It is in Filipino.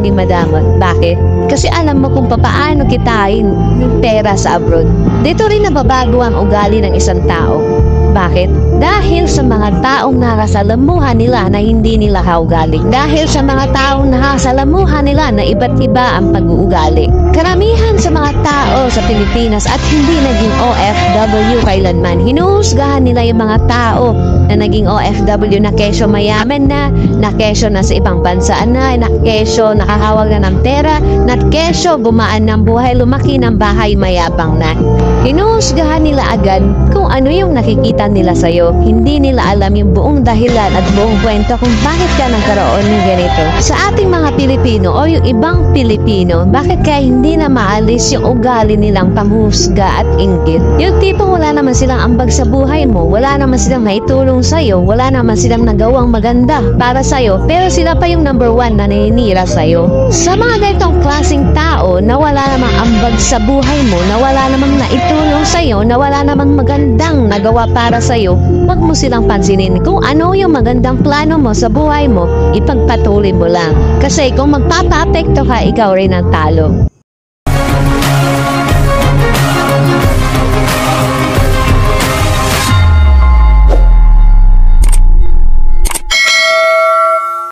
maging madamot. Bakit? Kasi alam mo kung paano kitain yung pera sa abroad. Dito rin nababago ang ugali ng isang tao. Bakit? Dahil sa mga taong nakasalamuhan nila na hindi nila kaugali. Dahil sa mga taong nakasalamuhan nila na iba't iba ang pag-uugali. Karamihan sa mga tao sa Pilipinas at hindi naging OFW kailanman, hinuhusgahan nila yung mga tao na naging OFW na kesyo mayaman na kesyo na sa ibang bansa na kesyo nakahawag na ng pera, na kesyo gumaan ng buhay, lumaki ng bahay, mayabang na. Hinuhusgahan nila agad kung ano yung nakikita nila sa'yo. Hindi nila alam yung buong dahilan at buong kwento kung bakit ka nagkaroon ng ganito. Sa ating mga Pilipino o yung ibang Pilipino, bakit kaya hindi na maalis yung ugali nilang panghusga at inggit? Yung tipong wala naman silang ambag sa buhay mo, wala naman silang naitulong sa'yo, wala naman silang nagawang maganda para sa'yo, pero sila pa yung number one na naninira sa'yo. Sa mga ganitong klaseng tao na wala namang ambag sa buhay mo, na wala namang naitulong sa'yo, na wala namang magandang nagawa para sa'yo, huwag mo silang pansinin. Kung ano yung magandang plano mo sa buhay mo, ipagpatuloy mo lang. Kasi kung magpapa-apekto ka, ikaw rin ang talo.